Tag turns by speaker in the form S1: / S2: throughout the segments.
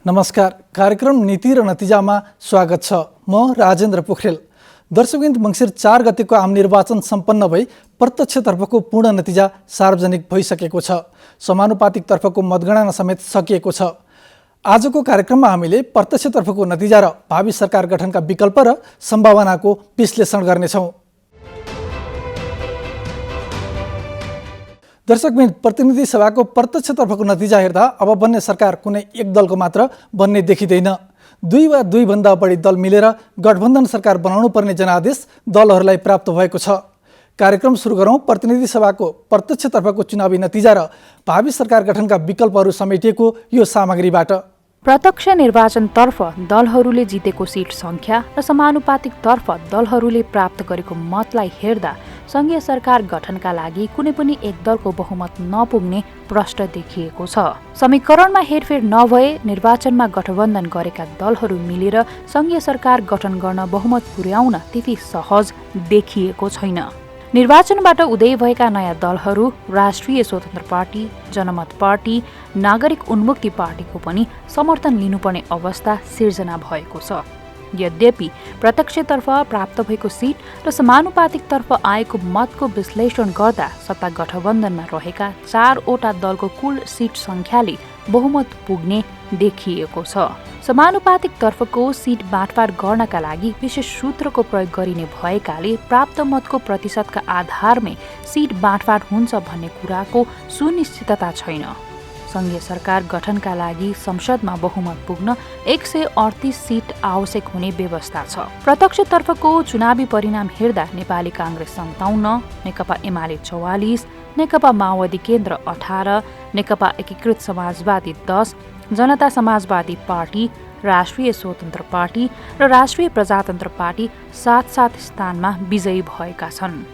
S1: नमस्कार, कार्यक्रम नीति र नतिजामा स्वागत छ। म राजेन्द्र पोखरेल। दर्शकवृन्द, मङ्सिर 4 गतेको आम निर्वाचन सम्पन्न भई प्रत्यक्षतर्फको पूर्ण नतिजा सार्वजनिक भइसकेको छ। समानुपातिक तर्फको मतगणना समेत सकिएको छ। आजको कार्यक्रममा हामीले प्रत्यक्षतर्फको नतिजा र भावी सरकार गठनका विकल्प र सम्भावनाको विश्लेषण गर्नेछौँ। दर्शकवृन्द, प्रतिनिधि सभाको प्रत्यक्षतर्फको नतिजा हेर्दा अब बन्ने सरकार कुनै एक दलको मात्र बन्ने देखिँदैन। दुई वा दुईभन्दा बढी दल मिलेर गठबन्धन सरकार बनाउनु पर्ने जनादेश दलहरूलाई प्राप्त भएको छ। कार्यक्रम सुरु गरौँ प्रतिनिधि सभाको प्रत्यक्षतर्फको चुनावी नतिजा र भावी सरकार गठनका विकल्पहरू समेटिएको यो सामग्रीबाट।
S2: प्रत्यक्ष निर्वाचनतर्फ दलहरूले जितेको सिट सङ्ख्या र समानुपातिकतर्फ दलहरूले प्राप्त गरेको मतलाई हेर्दा सङ्घीय सरकार गठनका लागि कुनै पनि एक दलको बहुमत नपुग्ने प्रष्ट देखिएको छ। समीकरणमा हेरफेर नभए निर्वाचनमा गठबन्धन गरेका दलहरू मिलेर सङ्घीय सरकार गठन गर्न बहुमत पुर्याउन त्यति सहज देखिएको छैन। निर्वाचनबाट उदय भएका नयाँ दलहरू राष्ट्रिय स्वतन्त्र पार्टी, जनमत पार्टी, नागरिक उन्मुक्ति पार्टीको पनि समर्थन लिनुपर्ने अवस्था सिर्जना भएको छ। यद्यपि प्रत्यक्षतर्फ प्राप्त भएको सिट र समानुपातिकतर्फ आएको मतको विश्लेषण गर्दा सत्ता गठबन्धनमा रहेका 4वटा दलको कुल सिट सङ्ख्याले बहुमत पुग्ने देखिएको छ। समानुपातिकतर्फको सिट बाँडफाँड गर्नका लागि विशेष सूत्रको प्रयोग गरिने भएकाले प्राप्त मतको प्रतिशतका आधारमै सिट बाँडफाँड हुन्छ भन्ने कुराको सुनिश्चितता छैन। सङ्घीय सरकार गठनका लागि संसदमा बहुमत पुग्न 138 सिट आवश्यक हुने व्यवस्था छ। प्रत्यक्षतर्फको चुनावी परिणाम हेर्दा नेपाली काङ्ग्रेस 57, नेकपा एमाले 44, नेकपा माओवादी केन्द्र 18, नेकपा एकीकृत समाजवादी 10, जनता समाजवादी पार्टी, राष्ट्रिय स्वतन्त्र पार्टी र राष्ट्रिय प्रजातन्त्र पार्टी 7-7 स्थानमा विजयी भएका छन्।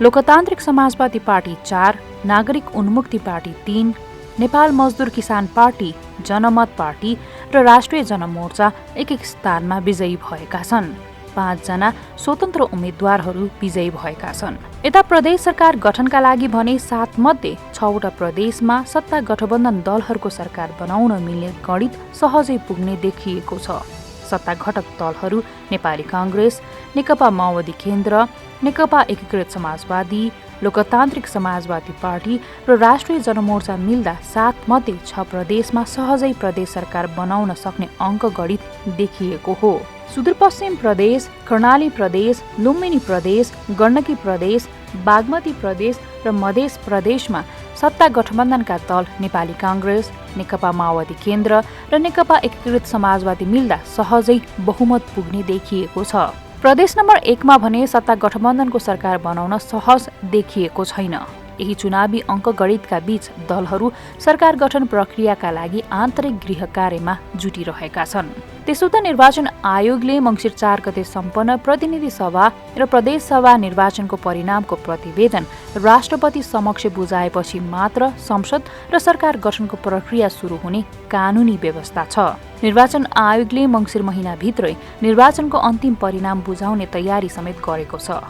S2: लोकतान्त्रिक समाजवादी पार्टी 4, नागरिक उन्मुक्ति पार्टी 3, नेपाल मजदुर किसान पार्टी, जनमत पार्टी र राष्ट्रिय जनमोर्चा 1-1 स्थानमा विजयी भएका छन्। 5 जना स्वतन्त्र उम्मेद्वारहरू विजयी भएका छन्। यता प्रदेश सरकार गठनका लागि भने 7 मध्ये 6वटा प्रदेशमा सत्ता गठबन्धन दलहरूको सरकार बनाउन मिल्ने गणित सहजै पुग्ने देखिएको छ। सत्ता घटक दलहरू नेपाली काङ्ग्रेस, नेकपा माओवादी केन्द्र, नेकपा एकीकृत समाजवादी, लोकतान्त्रिक समाजवादी पार्टी र राष्ट्रिय जनमोर्चा मिल्दा 7 मध्ये 6 प्रदेशमा सहजै प्रदेश सरकार बनाउन सक्ने अङ्क गणित देखिएको हो। सुदूरपश्चिम प्रदेश, कर्णाली प्रदेश, लुम्बिनी प्रदेश, गण्डकी प्रदेश, बागमती प्रदेश र मध्य प्रदेशमा सत्ता गठबन्धनका दल नेपाली काङ्ग्रेस, नेकपा माओवादी केन्द्र र नेकपा एकीकृत समाजवादी मिल्दा सहजै बहुमत पुग्ने देखिएको छ। प्रदेश नम्बर 1 मा भने सत्ता गठबन्धनको सरकार बनाउन सहज देखिएको छैन। यही चुनावी अङ्कगणितका बीच दलहरू सरकार गठन प्रक्रियाका लागि आन्तरिक गृह कार्यमा जुटिरहेका छन्। त्यसो त निर्वाचन आयोगले मङ्सिर 4 गते सम्पन्न प्रतिनिधि सभा र प्रदेश सभा निर्वाचनको परिणामको प्रतिवेदन राष्ट्रपति समक्ष बुझाएपछि मात्र संसद र सरकार गठनको प्रक्रिया सुरु हुने कानुनी व्यवस्था छ। निर्वाचन आयोगले मङ्सिर महिनाभित्रै निर्वाचनको अन्तिम परिणाम बुझाउने तयारी समेत गरेको छ।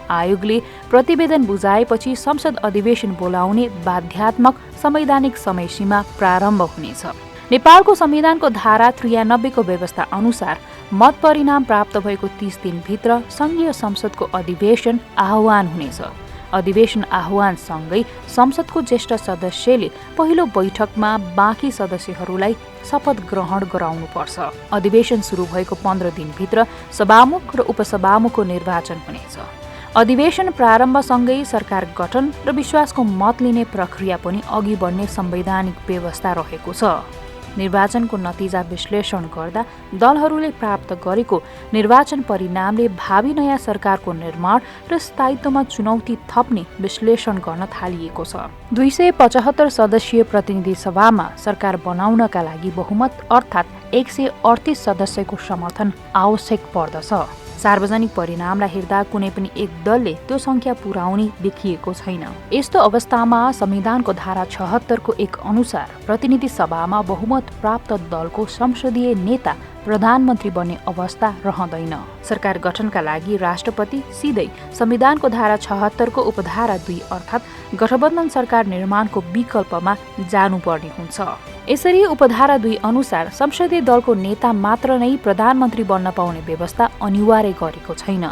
S2: आयोगले प्रतिवेदन बुझाएपछि संसद अधिवेशन बोलाउने बाध्यात्मक संवैधानिक समयसीमा प्रारम्भ हुनेछ। नेपालको संविधानको धारा 93 को व्यवस्था अनुसार मत परिणाम प्राप्त भएको 30 दिनभित्र सङ्घीय संसदको अधिवेशन आह्वान हुनेछ। अधिवेशन आह्वानसँगै संसदको ज्येष्ठ सदस्यले पहिलो बैठकमा बाँकी सदस्यहरूलाई शपथ ग्रहण गराउनुपर्छ। अधिवेशन सुरु भएको 15 दिनभित्र सभामुख र उपसभामुखको निर्वाचन हुनेछ। अधिवेशन प्रारम्भसँगै सरकार गठन र विश्वासको मत लिने प्रक्रिया पनि अघि बढ्ने संवैधानिक व्यवस्था रहेको छ। निर्वाचनको नतिजा विश्लेषण गर्दा दलहरूले प्राप्त गरेको निर्वाचन परिणामले भावी नयाँ सरकारको निर्माण र स्थायित्वमा चुनौती थप्ने विश्लेषण गर्न थालिएको छ। 275 सदस्यीय प्रतिनिधि सभामा सरकार बनाउनका लागि बहुमत अर्थात् 138 सदस्यको समर्थन आवश्यक पर्दछ। सार्वजनिक परिणामलाई हेर्दा कुनै पनि एक दलले त्यो संख्या पुर्याउने देखिएको छैन। यस्तो अवस्थामा संविधानको धारा 76 को 1 अनुसार प्रतिनिधि सभामा बहुमत प्राप्त दलको संसदीय नेता प्रधानमन्त्री बन्ने अवस्था रहँदैन। सरकार गठनका लागि राष्ट्रपति सिधै संविधानको धारा 76 को उपधारा 2 अर्थात् गठबन्धन सरकार निर्माणको विकल्पमा जानुपर्ने हुन्छ। यसरी उपधारा 2 अनुसार संसदीय दलको नेता मात्र नै प्रधानमन्त्री बन्न पाउने व्यवस्था अनिवार्य गरेको छैन।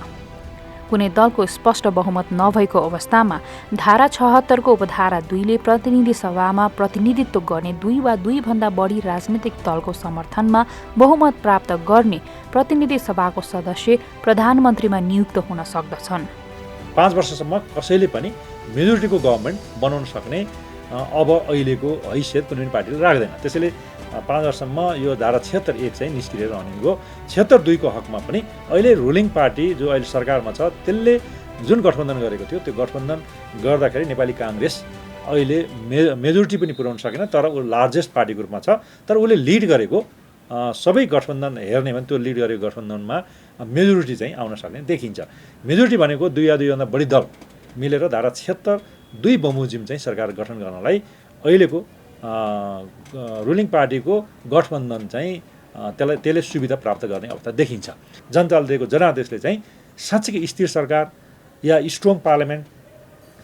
S2: कुनै दलको स्पष्ट बहुमत नभएको अवस्थामा धारा 76 को उपधारा 2 ले प्रतिनिधि सभामा प्रतिनिधित्व गर्ने 2 वा 2 भन्दा बढी राजनीतिक दलको समर्थनमा बहुमत प्राप्त गर्ने प्रतिनिधि सभाको सदस्य प्रधानमन्त्रीमा नियुक्त हुन सक्दछन्।
S3: 5 वर्षसम्म कसैले पनि मेजोरिटीको गभर्मेन्ट बनाउन सक्ने अब अहिलेको हैसियत कुनै पनि पार्टीले राख्दैन। त्यसैले 5 वर्षसम्म यो धारा 76(1) चाहिँ निस्किएर रहने हो। 76(2) को हकमा पनि अहिले रुलिङ पार्टी जो अहिले सरकारमा छ त्यसले जुन गठबन्धन गरेको थियो त्यो गठबन्धन गर्दाखेरि नेपाली काङ्ग्रेस अहिले मेजोरिटी पनि पुर्याउन सकेन, तर ऊ लार्जेस्ट पार्टीको रूपमा छ। तर उसले लिड गरेको सबै गठबन्धन हेर्ने भने त्यो लिड गरेको गठबन्धनमा मेजोरिटी चाहिँ आउन सक्ने देखिन्छ। मेजोरिटी भनेको 2 या 2 भन्दा बढी दल मिलेर धारा 76(2) बमोजिम चाहिँ सरकार गठन गर्नलाई अहिलेको रुलिङ पार्टीको गठबन्धन चाहिँ त्यसले सुविधा प्राप्त गर्ने अवस्था देखिन्छ। जनताले दिएको जनादेशले चाहिँ साँच्चै स्थिर सरकार या स्ट्रङ पार्लियामेन्ट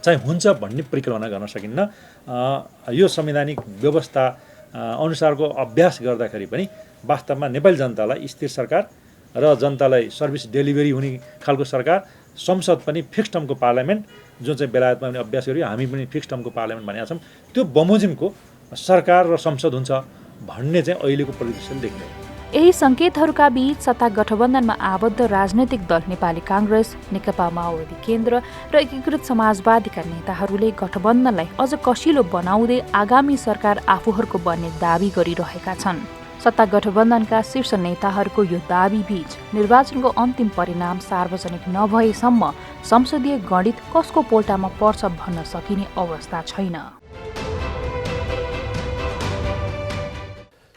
S3: चाहिँ हुन्छ भन्ने परिकल्पना गर्न सकिन्न। यो संवैधानिक व्यवस्था अनुसारको अभ्यास गर्दाखेरि पनि वास्तवमा नेपाली जनतालाई स्थिर सरकार र जनतालाई सर्भिस डेलिभरी हुने खालको सरकार, संसद पनि फिक्स टर्मको पार्लियामेन्ट जुन चाहिँ बेलायतमा पनि अभ्यास गरियो, हामी पनि फिक्स टर्मको पार्लियामेन्ट भनेका छौँ, त्यो बमोजिमको सरकार र संसद हुन्छ भन्ने चाहिँ अहिलेको परिदृश्यले देखिँदैन।
S2: यही सङ्केतहरूका बीच सत्ता गठबन्धनमा आबद्ध राजनैतिक दल नेपाली काङ्ग्रेस, नेकपा माओवादी केन्द्र र एकीकृत समाजवादीका नेताहरूले गठबन्धनलाई अझ कसिलो बनाउँदै आगामी सरकार आफूहरूको बन्ने दावी गरिरहेका छन्। सत्ता गठबन्धनका शीर्ष नेताहरूको यो दावी बीच निर्वाचनको अन्तिम परिणाम सार्वजनिक नभएसम्म संसदीय गणित कसको पोल्टामा पर्छ भन्न सकिने अवस्था छैन।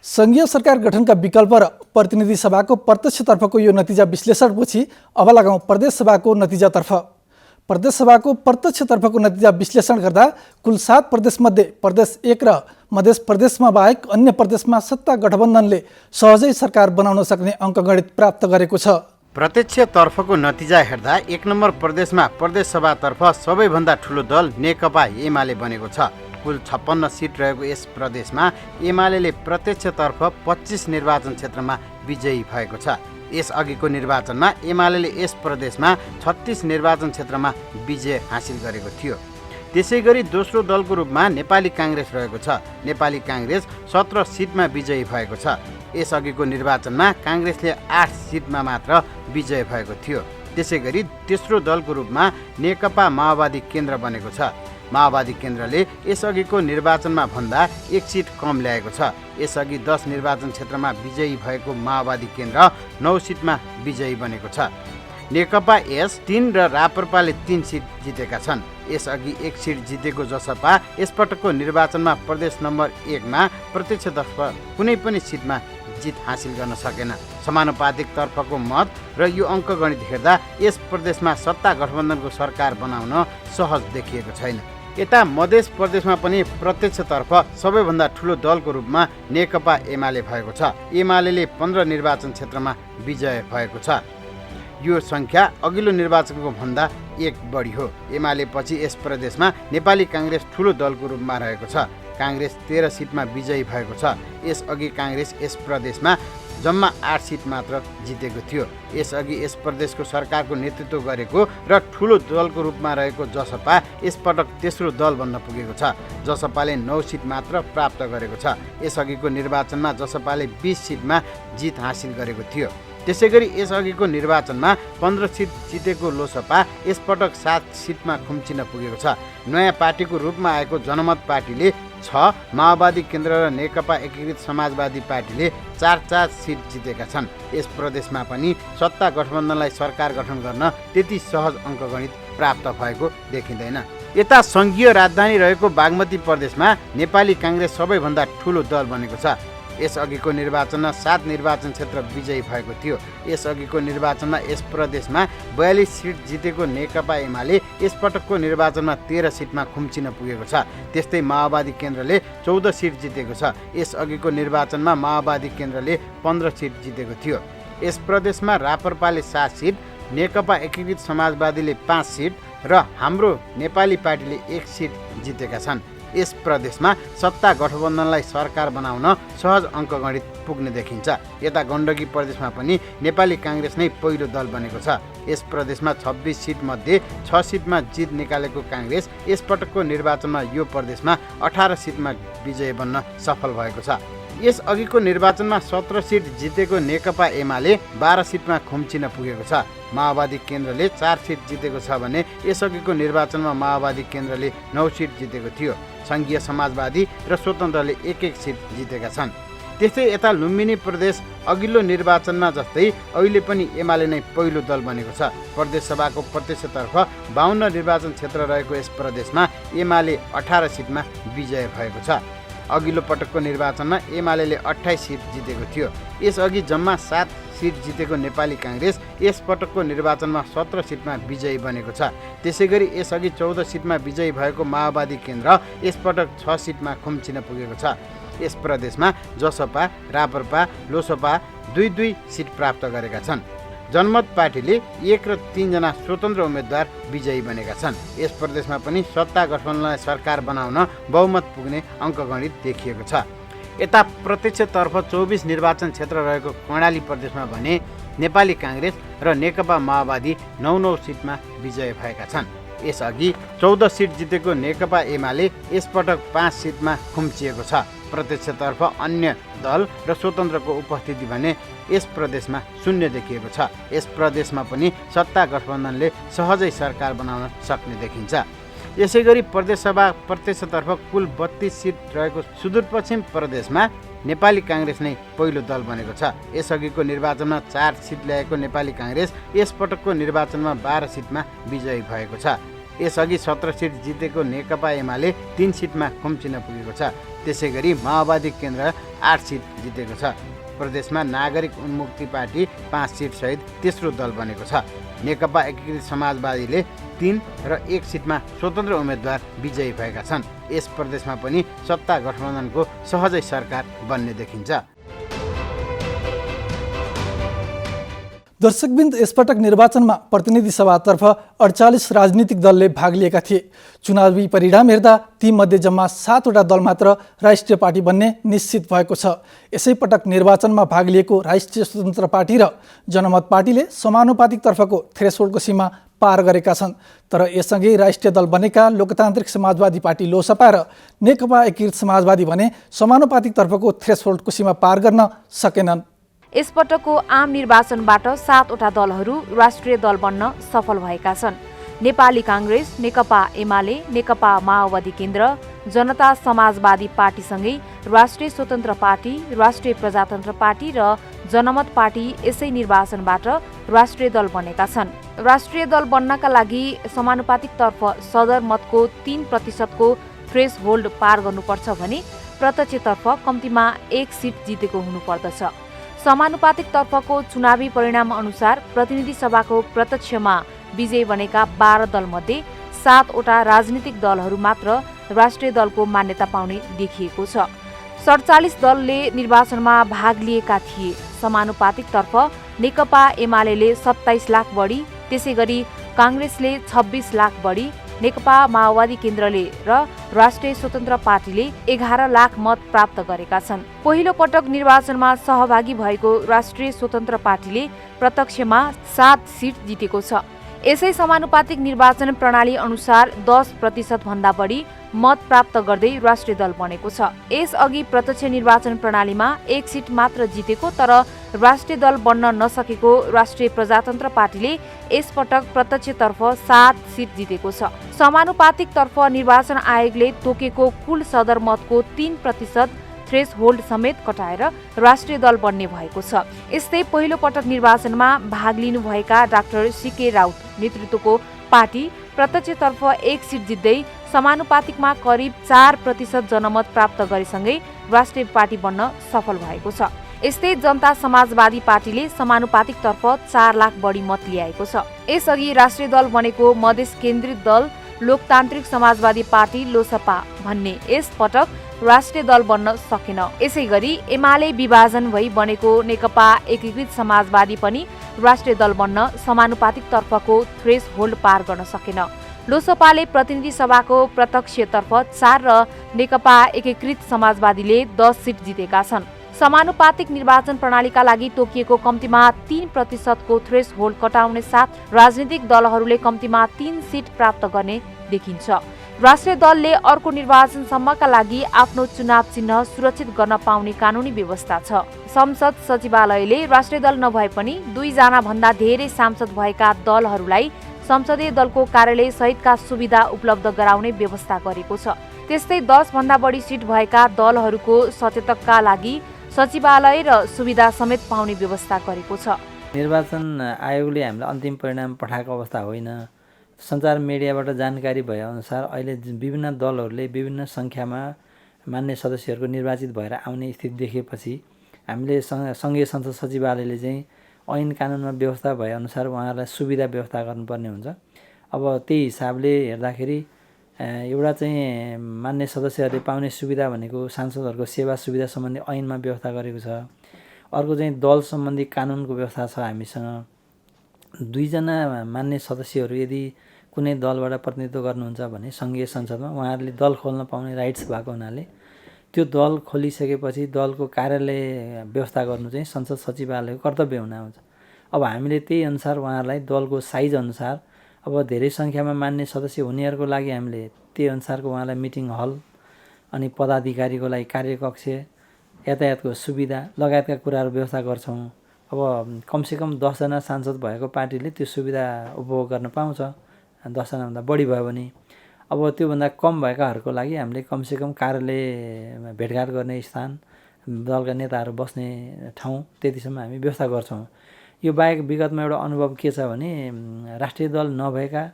S1: संघीय सरकार गठनका विकल्प र प्रतिनिधि सभाको प्रत्यक्षतर्फको यो नतिजा विश्लेषणपछि अब लगाउँ प्रदेश सभाको नतिजातर्फ। प्रदेश सभाको प्रत्यक्षतर्फको नतिजा विश्लेषण गर्दा कुल 7 प्रदेशमध्ये प्रदेश 1 र मध्य प्रदेशमा बाहेक अन्य प्रदेशमा सत्ता गठबन्धनले सहजै सरकार बनाउन सक्ने अङ्कगणित प्राप्त गरेको छ।
S4: प्रत्यक्षतर्फको नतिजा हेर्दा 1 नम्बर प्रदेशमा प्रदेश सभातर्फ सबैभन्दा ठुलो दल नेकपा एमाले बनेको छ। कुल 56 सिट रहेको यस प्रदेशमा एमाले प्रत्यक्षतर्फ 25 निर्वाचन क्षेत्रमा विजयी भएको छ। यसअघिको निर्वाचनमा एमाले यस प्रदेशमा 36 निर्वाचन क्षेत्रमा विजय हासिल गरेको थियो। त्यसैगरी दोस्रो दलको रूपमा नेपाली काङ्ग्रेस रहेको छ। नेपाली काङ्ग्रेस 17 सिटमा विजयी भएको छ। यसअघिको निर्वाचनमा काङ्ग्रेसले 8 सिटमा मात्र विजय भएको थियो। त्यसैगरी तेस्रो दलको रूपमा नेकपा माओवादी केन्द्र बनेको छ। माओवादी केन्द्रले यसअघिको निर्वाचनमा भन्दा 1 सिट कम ल्याएको छ। यसअघि 10 निर्वाचन क्षेत्रमा विजयी भएको माओवादी केन्द्र 9 सिटमा विजयी बनेको छ। नेकपा एस 3 र राप्रपाले 3 सिट जितेका छन्। यसअघि 1 सिट जितेको जसपा यसपटकको निर्वाचनमा प्रदेश नम्बर 1 मा प्रत्यक्षतर्फ कुनै पनि सिटमा जित हासिल गर्न सकेन। समानुपातिक तर्फको मत र यो अङ्कगणित हेर्दा यस प्रदेशमा सत्ता गठबन्धनको सरकार बनाउन सहज देखिएको छैन। यता मध्य प्रदेशमा पनि प्रत्यक्षतर्फ सबैभन्दा ठुलो दलको रूपमा नेकपा एमाले भएको छ। एमाले 15 निर्वाचन क्षेत्रमा विजय भएको छ। यो सङ्ख्या अघिल्लो निर्वाचनको भन्दा 1 बढी हो। एमाले पछि यस प्रदेशमा नेपाली काङ्ग्रेस ठुलो दलको रूपमा रहेको छ। काङ्ग्रेस 13 सिटमा विजयी भएको छ। यसअघि काङ्ग्रेस यस प्रदेशमा जम्मा 8 सिट मात्र जितेको थियो। यसअघि यस प्रदेशको सरकारको नेतृत्व गरेको र ठुलो दलको रूपमा रहेको जसपा यसपटक तेस्रो दल बन्न पुगेको छ। जसपाले 9 सिट मात्र प्राप्त गरेको छ। यसअघिको निर्वाचनमा जसपाले 20 सिटमा जित हासिल गरेको थियो। त्यसैगरी यसअघिको निर्वाचनमा 15 सिट जितेको लोसपा यसपटक 7 सिटमा खुम्चिन पुगेको छ। नयाँ पार्टीको रूपमा आएको जनमत पार्टीले 6, माओवादी केन्द्र र नेकपा एकीकृत समाजवादी पार्टीले 4 सिट जितेका छन्। यस प्रदेशमा पनि सत्ता गठबन्धनलाई सरकार गठन गर्न त्यति सहज अङ्कगणित प्राप्त भएको देखिँदैन। यता सङ्घीय राजधानी रहेको बागमती प्रदेशमा नेपाली काङ्ग्रेस सबैभन्दा ठुलो दल बनेको छ। यसअघिको निर्वाचनमा 7 निर्वाचन क्षेत्र विजयी भएको थियो। यसअघिको निर्वाचनमा यस प्रदेशमा 42 सिट जितेको नेकपा एमाले यसपटकको निर्वाचनमा 13 सिटमा खुम्चिन पुगेको छ। त्यस्तै माओवादी केन्द्रले 14 सिट जितेको छ। यसअघिको निर्वाचनमा माओवादी केन्द्रले 15 सिट जितेको थियो। यस प्रदेशमा राप्रपाले 7 सिट, नेकपा एकीकृत समाजवादीले 5 सिट र हाम्रो नेपाली पार्टीले 1 सिट जितेका छन्। यस प्रदेशमा सत्ता गठबन्धनलाई सरकार बनाउन सहज अङ्कगणित पुग्ने देखिन्छ। यता गण्डकी प्रदेशमा पनि नेपाली काङ्ग्रेस नै पहिलो दल बनेको छ। यस प्रदेशमा 26 सिट मध्ये 6 सिटमा जित निकालेको काङ्ग्रेस यसपटकको निर्वाचनमा यो प्रदेशमा 18 सिटमा विजय बन्न सफल भएको छ। यस अघिको निर्वाचनमा 17 सिट जितेको नेकपा एमाले 12 सिटमा खुम्चिन पुगेको छ। माओवादी केन्द्रले 4 सिट जितेको छ भने यसअघिको निर्वाचनमा माओवादी केन्द्रले 9 सिट जितेको थियो। सङ्घीय समाजवादी र स्वतन्त्रले 1-1 सिट जितेका छन्। त्यस्तै यता लुम्बिनी प्रदेश अघिल्लो निर्वाचनमा जस्तै अहिले पनि एमाले नै पहिलो दल बनेको छ। प्रदेश सभाको प्रत्यक्षतर्फ 52 निर्वाचन क्षेत्र रहेको यस प्रदेशमा एमाले 18 सिटमा विजय भएको छ। अघिल्लो पटकको निर्वाचनमा एमाले 28 सिट जितेको थियो। यसअघि जम्मा 7 सिट जितेको नेपाली काङ्ग्रेस यसपटकको निर्वाचनमा 17 सिटमा विजयी बनेको छ। त्यसैगरी यसअघि 14 सिटमा विजयी भएको माओवादी केन्द्र यसपटक 6 सिटमा खुम्चिन पुगेको छ। यस प्रदेशमा जसपा, राप्रपा, लोसपा 2-2 सिट प्राप्त गरेका छन्। जनमत पार्टीले 1 र 3 जना स्वतन्त्र उम्मेद्वार विजयी बनेका छन्। यस प्रदेशमा पनि सत्ता गठबन्धनलाई सरकार बनाउन बहुमत पुग्ने अङ्कगणित देखिएको छ। यता प्रत्यक्षतर्फ 24 निर्वाचन क्षेत्र रहेको कर्णाली प्रदेशमा भने नेपाली काङ्ग्रेस र नेकपा माओवादी 9-9 सिटमा विजय भएका छन्। यसअघि 14 सिट जितेको नेकपा एमाले यसपटक 5 सिटमा खुम्चिएको छ। प्रत्यक्षतर्फ अन्य दल र स्वतन्त्रको उपस्थिति भने यस प्रदेशमा 0 देखिएको छ। यस प्रदेशमा पनि सत्ता गठबन्धनले सहजै सरकार बनाउन सक्ने देखिन्छ। यसैगरी प्रदेशसभा प्रत्यक्षतर्फ कुल 32 सिट रहेको सुदूरपश्चिम प्रदेशमा नेपाली काङ्ग्रेस नै पहिलो दल बनेको छ। यसअघिको निर्वाचनमा 4 सिट ल्याएको नेपाली काङ्ग्रेस यसपटकको निर्वाचनमा 12 सिटमा विजयी भएको छ। यसअघि 17 सिट जितेको नेकपा एमाले 3 सिटमा खुम्चिन पुगेको छ। त्यसैगरी माओवादी केन्द्र 8 सिट जितेको छ। प्रदेशमा नागरिक उन्मुक्ति पार्टी 5 सिट सहित तेस्रो दल बनेको छ। नेकपा एकीकृत समाजवादीले 3 र 1 सिटमा स्वतन्त्र उम्मेद्वार विजयी भएका छन्। यस प्रदेशमा पनि सत्ता गठबन्धनको सहजै सरकार बन्ने देखिन्छ।
S1: दर्शकबिन्द, यसपटक निर्वाचनमा प्रतिनिधि सभातर्फ 48 राजनीतिक दलले भाग लिएका थिए। चुनावी परिणाम हेर्दा तीमध्ये जम्मा 7 वटा दल मात्र राष्ट्रिय पार्टी बन्ने निश्चित भएको छ। यसै पटक निर्वाचनमा भाग लिएको राष्ट्रिय स्वतन्त्र पार्टी र जनमत पार्टीले समानुपातिक तर्फको थ्रेसहोल्डको सीमा पार गरेका छन्। तर यससँगै राष्ट्रिय दल बनेका लोकतान्त्रिक समाजवादी पार्टी लोसपा र नेकपा एकीकृत समाजवादी भने समानुपातिक तर्फको थ्रेसहोल्डको सीमा पार गर्न सकेनन्।
S2: यसपटकको आम निर्वाचनबाट 7 वटा दलहरू राष्ट्रिय दल बन्न सफल भएका छन्। नेपाली काङ्ग्रेस, नेकपा एमाले, नेकपा माओवादी केन्द्र, जनता समाजवादी पार्टीसँगै राष्ट्रिय स्वतन्त्र पार्टी, राष्ट्रिय प्रजातन्त्र पार्टी र जनमत पार्टी यसै निर्वाचनबाट राष्ट्रिय दल बनेका छन्। राष्ट्रिय दल बन्नका लागि समानुपातिक तर्फ सदर मतको 3% थ्रेस होल्ड पार गर्नुपर्छ भने प्रत्यक्षतर्फ कम्तीमा 1 सिट जितेको हुनुपर्दछ। समानुपातिक तर्फको चुनावी परिणाम अनुसार प्रतिनिधि सभाको प्रत्यक्षमा विजयी बनेका 12 दलमध्ये 7 वटा राजनीतिक दलहरू मात्र राष्ट्रिय दलको मान्यता पाउने देखिएको छ। 47 दलले निर्वाचनमा भाग लिएका थिए। समानुपातिक तर्फ नेकपा एमाले 27 लाख बढी, त्यसैगरी काङ्ग्रेसले 26 लाख बढी, नेकपा माओवादी केन्द्रले र राष्ट्रिय स्वतन्त्र पार्टीले 11 लाख मत प्राप्त गरेका छन्। पहिलो पटक निर्वाचनमा सहभागी भएको राष्ट्रिय स्वतन्त्र पार्टीले प्रत्यक्षमा 7 सिट जितेको छ। यसै समानुपातिक निर्वाचन प्रणाली अनुसार 10% भन्दा बढी मत प्राप्त गर्दै राष्ट्रिय दल बनेको छ। यसअघि प्रत्यक्ष निर्वाचन प्रणालीमा 1 सिट मात्र जितेको तर राष्ट्रिय दल बन्न नसकेको राष्ट्रिय प्रजातन्त्र पार्टीले यसपटक प्रत्यक्षतर्फ 7 सिट जितेको छ। समानुपातिक तर्फ निर्वाचन आयोगले तोकेको कुल सदर मतको 3% थ्रेस होल्ड समेत कटाएर राष्ट्रिय दल बन्ने भएको छ। यस्तै पहिलो पटक निर्वाचनमा भाग लिनुभएका डाक्टर सीके राउत नेतृत्वको पार्टी प्रत्यक्षतर्फ 1 सिट जित्दै समानुपातिकमा करिब 4% जनमत प्राप्त गरेसँगै राष्ट्रिय पार्टी बन्न सफल भएको छ। यस्तै जनता समाजवादी पार्टीले समानुपातिकतर्फ 4 लाख बढी मत ल्याएको छ। यसअघि राष्ट्रिय दल बनेको मधेस केन्द्रित दल लोकतान्त्रिक समाजवादी पार्टी लोसपा भन्ने यस पटक राष्ट्रिय दल बन्न सकेन। यसैगरी एमाले विभाजन भई बनेको नेकपा एकीकृत समाजवादी पनि राष्ट्रिय दल बन्न समानुपातिकतर्फको थ्रेस होल्ड पार गर्न सकेन। लोसपाले प्रतिनिधि सभाको प्रत्यक्षतर्फ 4 र नेकपा एकीकृत समाजवादीले 10 सिट जितेका छन्। समानुपातिक निर्वाचन प्रणालीका लागि तोकिएको कम्तीमा 3% को थ्रेस होल्ड कटाउने साथ राजनीतिक दलहरूले कम्तीमा 3 सिट प्राप्त गर्ने देखिन्छ। राष्ट्रिय दलले अर्को निर्वाचनसम्मका लागि आफ्नो चुनाव चिन्ह सुरक्षित गर्न पाउने कानुनी व्यवस्था छ। संसद सचिवालयले राष्ट्रिय दल नभए पनि 2 जना भन्दा धेरै सांसद भएका दलहरूलाई संसदीय दलको कार्यालय सहितका सुविधा उपलब्ध गराउने व्यवस्था गरेको छ। त्यस्तै 10 भन्दा बढी सिट भएका दलहरूको सचेतकका लागि सचिवालय र सुविधा समेत पाउने व्यवस्था गरेको छ।
S5: निर्वाचन आयोगले हामीलाई अन्तिम परिणाम पठाएको अवस्था होइन। सञ्चार मिडियाबाट जानकारी भएअनुसार अहिले विभिन्न दलहरूले विभिन्न सङ्ख्यामा मान्य सदस्यहरूको निर्वाचित भएर आउने स्थिति देखेपछि हामीले सङ्घीय संसद सचिवालयले चाहिँ ऐन कानुनमा व्यवस्था भएअनुसार उहाँहरूलाई सुविधा व्यवस्था गर्नुपर्ने हुन्छ। अब त्यही हिसाबले हेर्दाखेरि एउटा चाहिँ मान्य सदस्यहरूले पाउने सुविधा भनेको सांसदहरूको सेवा सुविधा सम्बन्धी ऐनमा व्यवस्था गरेको छ। अर्को चाहिँ दल सम्बन्धी कानुनको व्यवस्था छ हामीसँग। 2 जना मान्य सदस्यहरू यदि कुनै दलबाट प्रतिनिधित्व गर्नुहुन्छ भने सङ्घीय संसदमा उहाँहरूले दल खोल्न पाउने राइट्स भएको हुनाले त्यो दल खोलिसकेपछि दलको कार्यालय व्यवस्था गर्नु चाहिँ संसद सचिवालयको कर्तव्य हुन आउँछ। अब हामीले त्यही अनुसार उहाँहरूलाई दलको साइज अनुसार अब धेरै सङ्ख्यामा मान्य सदस्य हुनेहरूको लागि हामीले त्यही अनुसारको उहाँलाई मिटिङ हल अनि पदाधिकारीको लागि कार्यकक्ष यातायातको सुविधा लगायतका कुराहरू व्यवस्था गर्छौँ। अब कमसेकम 10 जना सांसद भएको पार्टीले त्यो सुविधा उपभोग गर्न पाउँछ। 10 जनाभन्दा बढी भयो भने अब त्योभन्दा कम भएकाहरूको लागि हामीले कमसेकम कार्यालय भेटघाट गर्ने स्थान दलका नेताहरू बस्ने ठाउँ त्यतिसम्म हामी व्यवस्था गर्छौँ। यो बाहेक विगतमा एउटा अनुभव के छ भने राष्ट्रिय दल नभएका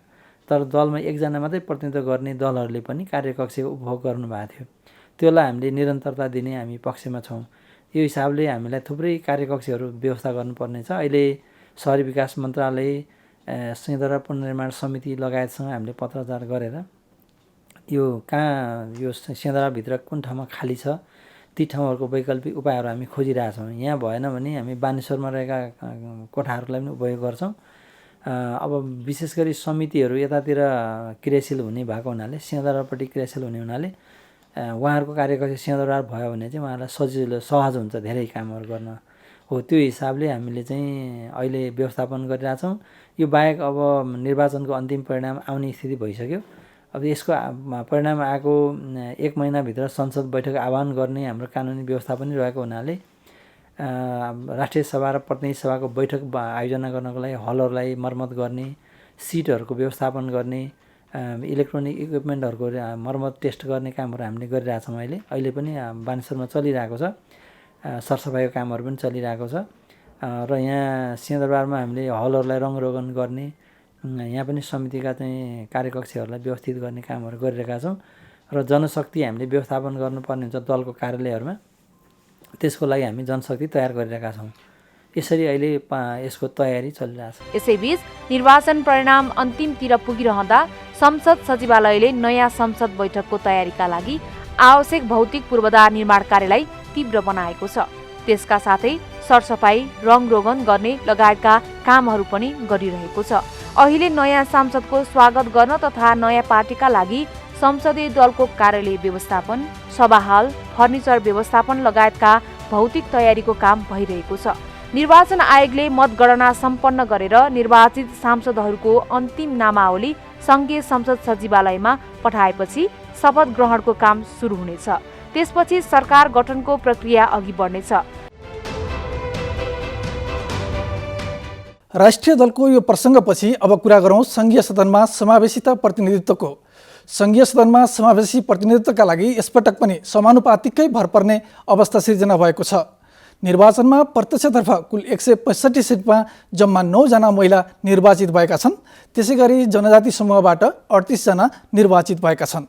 S5: तर दलमा 1 जना मात्रै प्रतिनिधित्व गर्ने दलहरूले पनि कार्यकक्षको उपभोग गर्नुभएको थियो। त्यसलाई हामीले निरन्तरता दिने हामी पक्षमा छौँ। यो हिसाबले हामीलाई थुप्रै कार्यकक्षहरू व्यवस्था गर्नुपर्ने छ। अहिले शहरी विकास मन्त्रालय सिंहदरबार पुनर्निर्माण समिति लगायतसँग हामीले पत्रचार गरेर यो यो सिंहदरबारभित्र कुन ठाउँमा खाली छ ती ठाउँहरूको वैकल्पिक उपायहरू हामी खोजिरहेछौँ। यहाँ भएन भने हामी बानेश्वरमा रहेका कोठाहरूलाई पनि उपयोग गर्छौँ। अब विशेष गरी समितिहरू यतातिर क्रियाशील हुने भएको हुनाले सिंहदरबारपट्टि क्रियाशील हुने हुनाले उहाँहरूको कार्यकक्ष सिंहदरबार भयो भने चाहिँ उहाँहरूलाई सजिलो सहज हुन्छ धेरै कामहरू गर्न। हो त्यो हिसाबले हामीले चाहिँ अहिले व्यवस्थापन गरिरहेछौँ। यो बाहेक अब निर्वाचनको अन्तिम परिणाम आउने स्थिति भइसक्यो। अब यसको परिणाम आएको 1 महिनाभित्र संसद बैठक आह्वान गर्ने हाम्रो कानुनी व्यवस्था पनि रहेको हुनाले राष्ट्रिय सभा र प्रतिनिधि सभाको बैठक आयोजना गर्नको लागि हलहरूलाई मर्मत गर्ने, सिटहरूको व्यवस्थापन गर्ने, इलेक्ट्रोनिक इक्विपमेन्टहरूको मर्मत टेस्ट गर्ने कामहरू हामीले गरिरहेछौँ। अहिले पनि बानेश्वरमा चलिरहेको छ। सरसफाइको कामहरू पनि चलिरहेको छ र यहाँ सिंहदरबारमा हामीले हलहरूलाई रङरोगन गर्ने यहाँ पनि समितिका चाहिँ कार्यकक्षहरूलाई व्यवस्थित गर्ने कामहरू गरिरहेका छौँ र जनशक्ति हामीले व्यवस्थापन गर्नुपर्ने हुन्छ दलको कार्यालयहरूमा। त्यसको लागि हामी जनशक्ति तयार गरिरहेका छौँ। यसरी अहिले यसको तयारी चलिरहेछ।
S2: यसैबीच निर्वाचन परिणाम अन्तिमतिर पुगिरहँदा संसद सचिवालयले नयाँ संसद बैठकको तयारीका लागि आवश्यक भौतिक पूर्वाधार निर्माण कार्यलाई तीव्र बनाएको छ। त्यसका साथै सरसफाई, रङरोगन गर्ने लगायतका कामहरू पनि गरिरहेको छ। अहिले नयाँ सांसदको स्वागत गर्न तथा नयाँ पार्टीका लागि संसदीय दलको कार्यालय व्यवस्थापन, सभाहाल, फर्निचर व्यवस्थापन लगायतका भौतिक तयारीको काम भइरहेको छ। निर्वाचन आयोगले मतगणना सम्पन्न गरेर निर्वाचित सांसदहरूको अन्तिम नामावली सङ्घीय संसद सचिवालयमा पठाएपछि शपथ ग्रहणको काम सुरु हुनेछ। त्यसपछि सरकार गठनको प्रक्रिया अघि बढ्नेछ।
S1: राष्ट्रिय दलको यो प्रसङ्गपछि अब कुरा गरौँ सङ्घीय सदनमा समावेशिता प्रतिनिधित्वको। सङ्घीय सदनमा समावेशी प्रतिनिधित्वका लागि यसपटक पनि समानुपातिकै भर पर्ने अवस्था सिर्जना भएको छ। निर्वाचनमा प्रत्यक्षतर्फ कुल 165 सिटमा जम्मा 9 जना महिला निर्वाचित भएका छन्। त्यसैगरी जनजाति समूहबाट 38 जना निर्वाचित भएका छन्।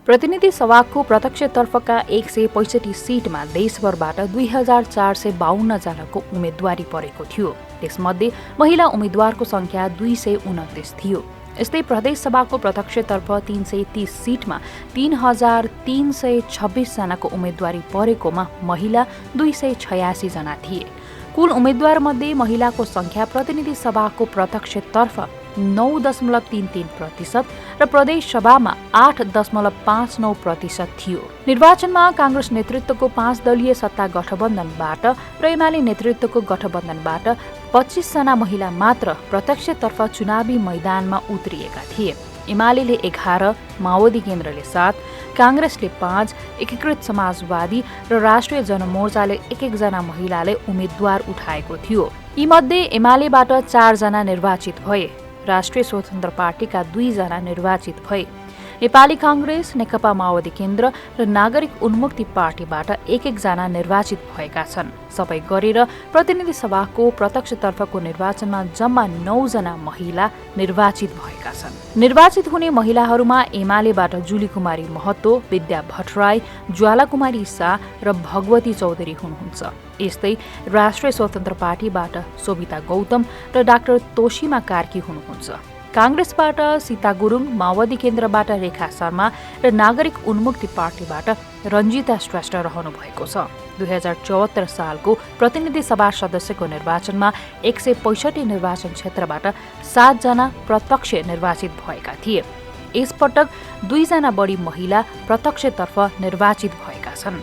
S2: प्रतिनिधि सभाको प्रत्यक्षतर्फका 165 सिटमा देशभरबाट 2452 जनाको उम्मेदवारी परेको थियो। त्यसमध्ये महिला उम्मेद्वारको सङ्ख्या 229 थियो। यस्तै प्रदेशसभाको प्रत्यक्षतर्फ 330 सिटमा 3326 जनाको उम्मेदवारी परेकोमा महिला 286 जना थिए। कुल उम्मेद्वारमध्ये महिलाको सङ्ख्या प्रतिनिधि सभाको प्रत्यक्षतर्फ 9.33% र प्रदेश सभामा 8.59% थियो। निर्वाचनमा काङ्ग्रेस नेतृत्वको 5 दलीय सत्ता गठबन्धनबाट र एमाले नेतृत्वको गठबन्धनबाट 25 जना महिला मात्र प्रत्यक्षतर्फ चुनावी मैदानमा उत्रिएका थिए। एमाले 11, माओवादी केन्द्रले 7, काङ्ग्रेसले 5, एकीकृत समाजवादी र राष्ट्रिय जनमोर्चाले 1 जना महिलाले उम्मेद्वार उठाएको थियो। यीमध्ये एमालेबाट 4 जना निर्वाचित भए, राष्ट्रिय स्वतन्त्र पार्टीका 2 जना निर्वाचित भए। नेपाली काङ्ग्रेस, नेकपा माओवादी केन्द्र र नागरिक उन्मुक्ति पार्टीबाट 1 जना निर्वाचित भएका छन्। सबै गरेर प्रतिनिधि सभाको प्रत्यक्षतर्फको निर्वाचनमा जम्मा 9 जना महिला निर्वाचित भएका छन्। निर्वाचित हुने महिलाहरूमा एमालेबाट जुली कुमारी महतो, विद्या भट्टराई, ज्वाला कुमारी शाह र भगवती चौधरी हुनुहुन्छ। यस्तै राष्ट्रिय स्वतन्त्र पार्टीबाट सोभिता गौतम र डाक्टर तोशीमा कार्की हुनुहुन्छ। काङ्ग्रेसबाट सीता गुरुङ, माओवादी केन्द्रबाट रेखा शर्मा र नागरिक उन्मुक्ति पार्टीबाट रञ्जिता श्रेष्ठ रहनु भएको छ। 2074 सालको प्रतिनिधि सभा सदस्यको निर्वाचनमा 165 निर्वाचन क्षेत्रबाट 7 जना प्रत्यक्ष निर्वाचित भएका थिए। यसपटक 2 जना बढी महिला प्रत्यक्षतर्फ निर्वाचित भएका छन्।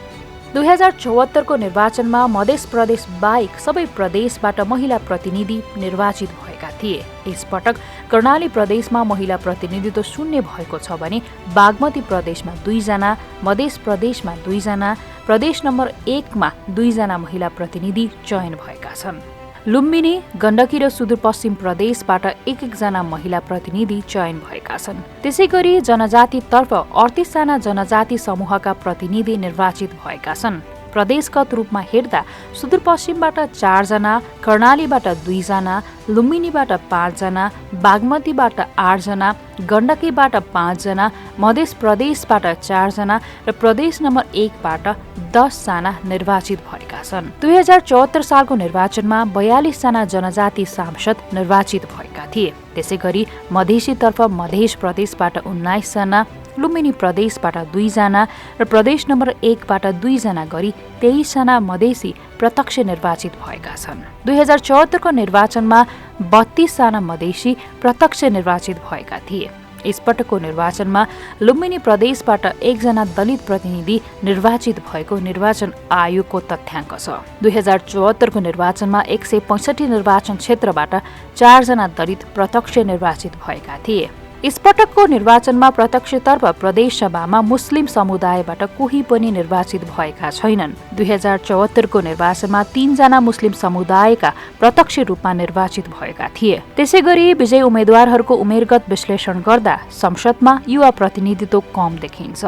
S2: 2074 को निर्वाचनमा मध्य प्रदेश बाहेक सबै प्रदेशबाट महिला प्रतिनिधि निर्वाचित भएका थिए। यसपटक कर्णाली प्रदेशमा महिला प्रतिनिधित्व शून्य भएको छ भने बागमती प्रदेशमा 2 जना, मध्य प्रदेशमा 2 जना, प्रदेश नम्बर 1 मा 2 जना महिला प्रतिनिधि चयन भएका छन्। लुम्बिनी, गण्डकी र सुदूरपश्चिम प्रदेशबाट 1 जना महिला प्रतिनिधि चयन भएका छन्। त्यसैगरी जनजातितर्फ 38 जना जनजाति समूहका प्रतिनिधि निर्वाचित भएका छन्। प्रदेशगत रूपमा हेर्दा सुदूरपश्चिमबाट 4 जना, कर्णालीबाट 2 जना, लुम्बिनीबाट 5 जना, बागमतीबाट 8 जना, गण्डकीबाट 5 जना, मध्य प्रदेशबाट 4 जना र प्रदेश नम्बर 1 बाट 10 जना निर्वाचित भएका छन्। 2074 सालको निर्वाचनमा 42 जना जनजाति सांसद निर्वाचित भएका थिए। त्यसैगरी मधेसीतर्फ मध्य प्रदेशबाट 19 जना, लुम्बिनी प्रदेशबाट 2 जना र प्रदेश नम्बर 1 बाट 2 जना गरी 23 जना मधेसी प्रत्यक्ष निर्वाचित भएका छन्। 2074 को निर्वाचनमा 32 जना मधेसी प्रत्यक्ष निर्वाचित भएका थिए। यसपटकको निर्वाचनमा लुम्बिनी प्रदेशबाट 1 जना दलित प्रतिनिधि निर्वाचित भएको निर्वाचन आयोगको तथ्याङ्क छ। 2074 को निर्वाचनमा 165 निर्वाचन क्षेत्रबाट 4 जना दलित प्रत्यक्ष निर्वाचित भएका थिए। यसपटकको निर्वाचनमा प्रत्यक्षतर्फ प्रदेश सभामा मुस्लिम समुदायबाट कोही पनि निर्वाचित भएका छैनन्। 2074 को निर्वाचनमा 3 जना मुस्लिम समुदायका प्रत्यक्ष रूपमा निर्वाचित भएका थिए। त्यसैगरी विजयी उम्मेद्वारहरूको उमेरगत विश्लेषण गर्दा संसदमा युवा प्रतिनिधित्व कम देखिन्छ।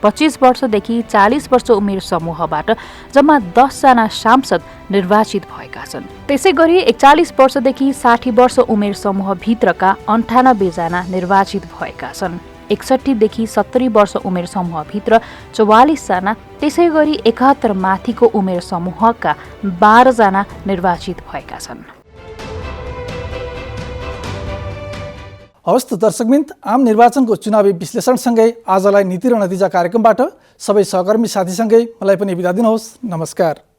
S2: 25 वर्षदेखि 40 वर्ष उमेर समूहबाट जम्मा 10 जना सांसद निर्वाचित भएका छन्। त्यसैगरी 41 वर्षदेखि 60 वर्ष उमेर समूहभित्रका 98 जना निर्वाचित भएका छन्। 61 देखि 70 वर्ष उमेर समूहभित्र 44 जना, त्यसैगरी 71 माथिको उमेर समूहका 12 जना निर्वाचित भएका छन्।
S1: हवस् त दर्शकवृन्द, आम निर्वाचनको चुनावी विश्लेषणसँगै आजलाई नीति र नतिजा कार्यक्रमबाट सबै सहकर्मी साथीसँगै मलाई पनि बिदा दिनुहोस्। नमस्कार।